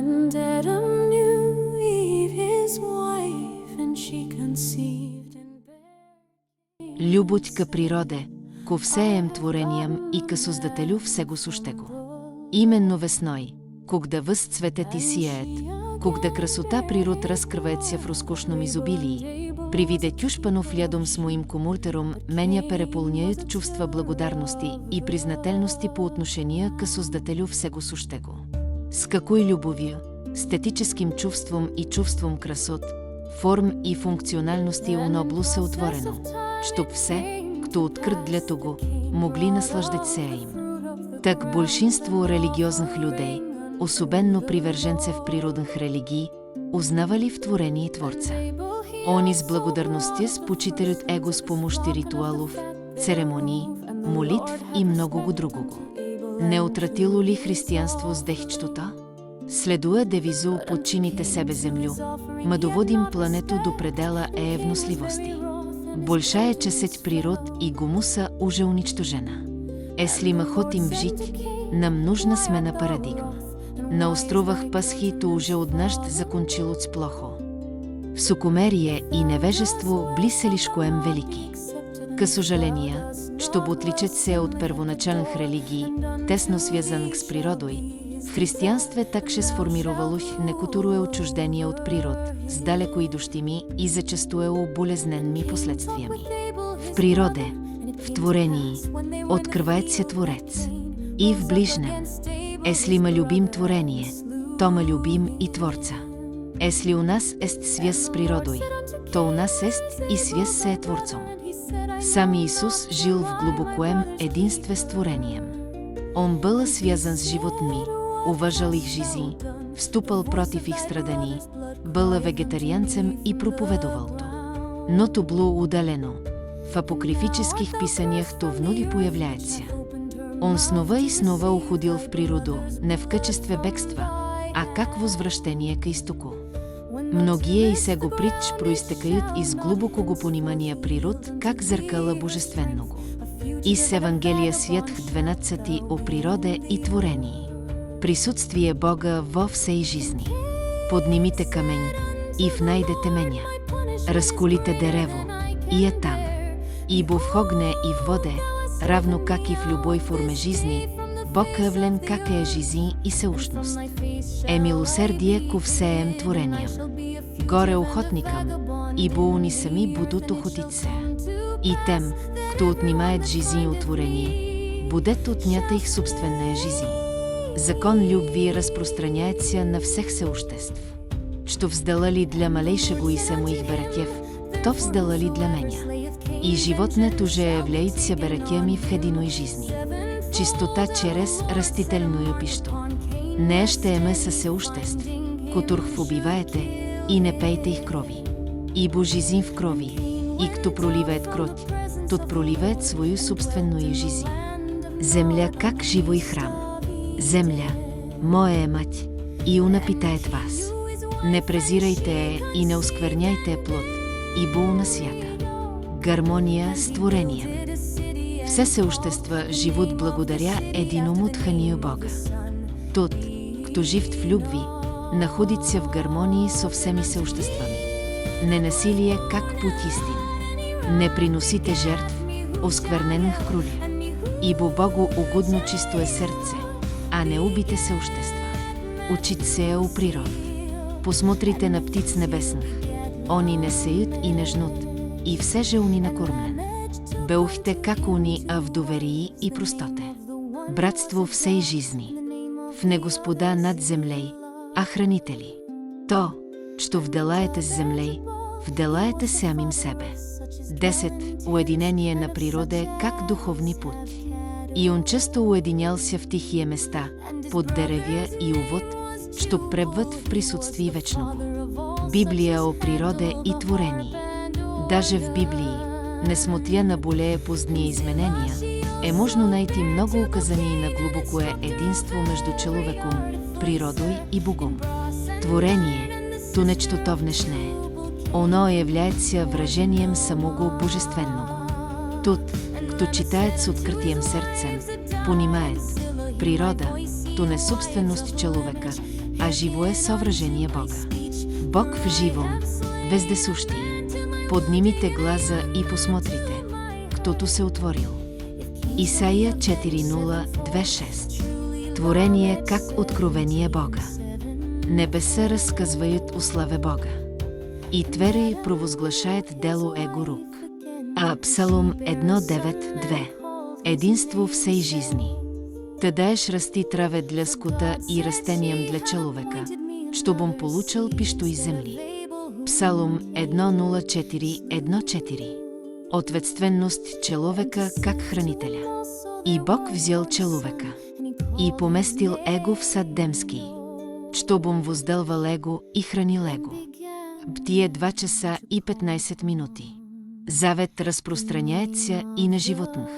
And Adam knew Eve his wife, and she conceived and bare. Любовь ка природе, ко всеем творениям и ка Создателю всего сущего. Именно весной, когда възцветет и сияет, когда красота природ разкрывается в роскошном изобилии, при виде тюшпанов рядом с моим комуртером, меня переполняют чувства благодарности и признательности по отношение к Создателю всего сущего. С какой любовью, эстетическим чувством и чувством красот, форм и функциональности оно се отворено, чтоб все, кто открит для того, могли наслаждаться им. Так большинство религиозных людей, особенно приверженцев природных религий, узнавали в творении Творца. Они с благодарностью почитают его с помощью ритуалов, церемоний, молитв и многого другого. Не утратило ли християнство с дехчтота? Следуя девизу «Подчините себе землю», мы доводим планету до предела евносливости. Большая часть природ и гумуса уже уничтожена. Если мы хотим жить, нам нужна смена парадигма. На островах Пасхи то уже однажды закончилось плохо. Высокомерие и невежество слишком велики. К сожалению, чтобы отличать се от первоначальных религий, тесно связанных с природой, в християнстве также сформировалось некоторое отчуждение от природ с далеко идущими и зачастую болезненными последствиями. В природе, в творении, открывается Творец. И в ближнем, если мы любим творение, то мы любим и Творца. Если у нас есть связь с природой, то у нас есть и связь с Творцом. Сам Иисус жил в глубоком единстве с творением. Он был связан с животными, уважал их жизнь, вступал против их страданий, был вегетарианцем и проповедовал то. Но то было удалено. В апокрифических писаниях то вновь появляется. Он снова и снова уходил в природу, не в качестве бегства, а как возвращение к истоку. Многие и сего притч проистекают из глубокого понимания природ как зеркала божественного. Из Евангелия Святх 12 о природе и творении. Присутствие Бога во всей жизни. Поднимите камень и внайдете меня. Разколите дерево и е там. Ибо в огне и в воде, равно как и в любой форме жизни, Бог явлен как е жизнь и сеущност. Е милосердие ко всеем творениям. Горе охотникам, ибо они сами будут охотиться. И тем, кто отнимает жизнь от творения, будет отнята их собственная жизнь. Закон любви разпространяется на всех сеуществ. Что вздалали для малейшего и самоих братьев, то вздалали для меня. И животное уже является братьями в единой жизни. Чистота через растителную пищу. Не щеме със сеуществ, которых убиваете, и не пейте их крови. Ибо жизнь в крови, и кто проливает кровь, тот проливает свою собственную жизнь. Земля как живой храм. Земля, моя мать, и она питает вас. Не презирайте и не оскверняйте плод, ибо она свята. Гармония с творением. Все сеущества живут благодаря единому дыханию Бога. Тот, кто живет в любви, находится в гармонии со всеми сеуществами. Не насилие как путь истин. Не приносите жертв, оскверненых круля. Ибо Богу угодно чистое сърце, а не убите сеущества. Учите се у природ. Посмотрите на птиц небесных. Они не сеют и не жнут, и все же они накормлен. Бъдете как они, а в доверии и простоте. Братство всей жизни. В не Господа над землей, а хранители. То, що вделаете с землей, вделаете самим себе. 10. Уединение на природе как духовный путь. И он често уединялся в тихие места, под деревья и увод, чтоб пребват в присутствии вечного. Библия о природе и творении. Даже в Библии, несмотря на более поздние изменения, можно найти много указаний на глубокое единство между человеком, природой и Богом. Творение – то нечто внешнее. Оно является выражением самого божественного. Тот, кто читает с открытым сердцем, понимает, природа – то не собственность человека, а живое съвражение Бога. Бог в живом, вездесущий. Поднимите глаза и посмотрите, ктото се отворил. Исаия 4:0-2:6. Творение как откровение Бога. Небеса разказваят уславе Бога. И твери провозглашаят дело Его рук. А Псалом 1:9-2. Единство всей жизни. Та даеш расти траве для скота и растениям для человека, щобом получал пишто и земли. Псалом 1:04-1:4. Ответственност человека как хранителя. И Бог взял человека и поместил его в сад Демский, щобом возделвал его и хранил его. Бтие 2 часа и 15 минути. Завет разпространяется и на животных.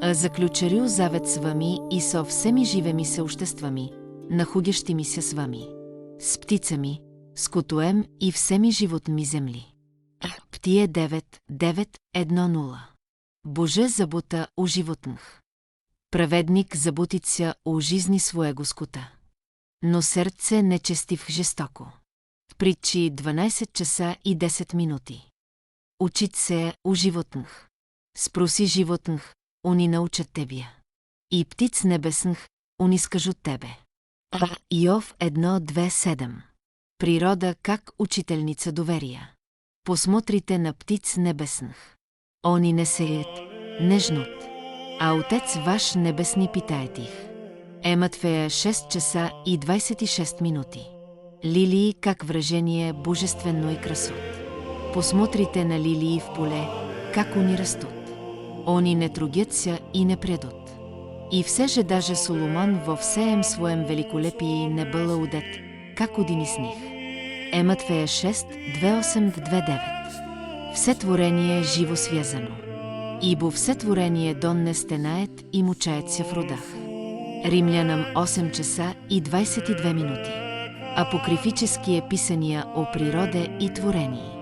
А заключарю завет с вами и со всеми живеми съществами, находящими се с вами, с птицами, с котоем и всеми животми земли. Птие 9:9-1:0. Боже забота о животных. Праведник заботится о жизни своего скота. Но сърце нечестив жестоко. Притчи 12 часа и 10 минути. Учит се о животных. Спроси животных, они научат тебе. И птиц небесных, они скажут тебе. Иов 1:2-7. Природа как учительница доверия. Посмотрите на птиц небесных. Они не сеят, не жнут, а Отец ваш небесни питает их. Матфея 6 часа и 26 минути. Лилии как выражение божественно и красот. Посмотрите на лилии в поле, как они растут. Они не трудятся и не предут. И все же даже Соломон во всеем своем великолепии не был одет, как один из них. Матфея 6:2-8-2:9. Все творение е живо связано. Ибо все творение донне стенаят и мучается в родах. Римлянам 8 часа и 22 минути. Апокрифические писания о природе и творении.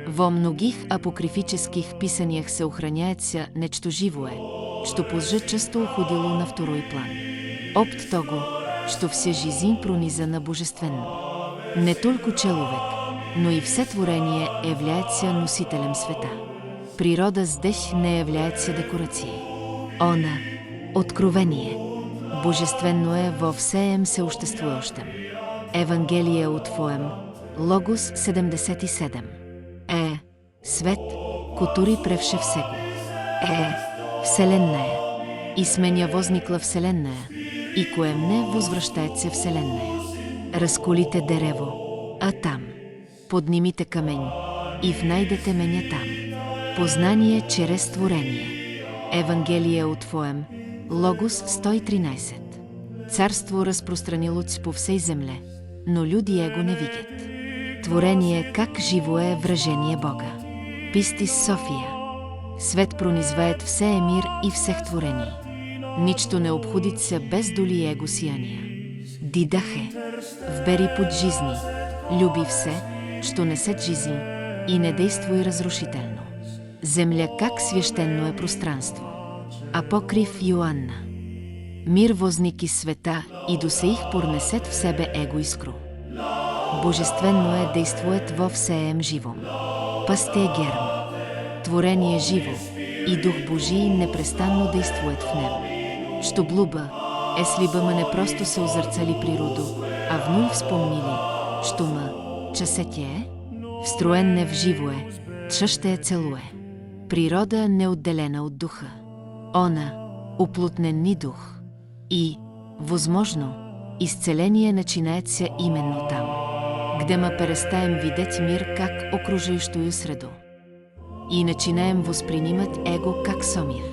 Во многих апокрифических писаниях се охраняется нечто живое, что позже често уходило на второй план. Опт того, что все жизнь пронизана божественно. Не только человек, но и все творение является носителем света. Природа здесь не является декорацией. Она – откровение. Божествено е во всеем съществуващем. Евангелие от Твоем, Логос 77. Свет, который превше всего. Вселенная. И сменя возникла Вселенная, и коем не възвръщается Вселенная. Разколите дерево, а там. Поднимите камень, и внайдете меня там. Познание чрез творение. Евангелие от Твоем, Логос 113. Царство разпространилось по всей земле, но люди его не видят. Творение как живое вражение Бога. Пистис София. Свет пронизвает всея мир и всех творений. Ничто не обходится без доли его сияния. Дидахе. Вбери путь жизни. Люби все, что несет жизнь, и не действуй разрушително. Земля как священно е пространство. Апокриф Йоанна. Мир возник из света и до сих пор несет в себе его искру. Божествено е действует во всеем живом. Пасте Герм. Творение живо и Дух Божий непрестанно действует в него. Що блуба, если ме не просто се озърцали природу, а вновь вспомнили, що часете е, встроен в живо е, ще целуе. Природа неотделена от духа. Она – уплотнен дух. И, возможно, изцеление начинается именно там, где мы перестаем видеть мир как окружающую среду и начинаем воспринимать его как самир.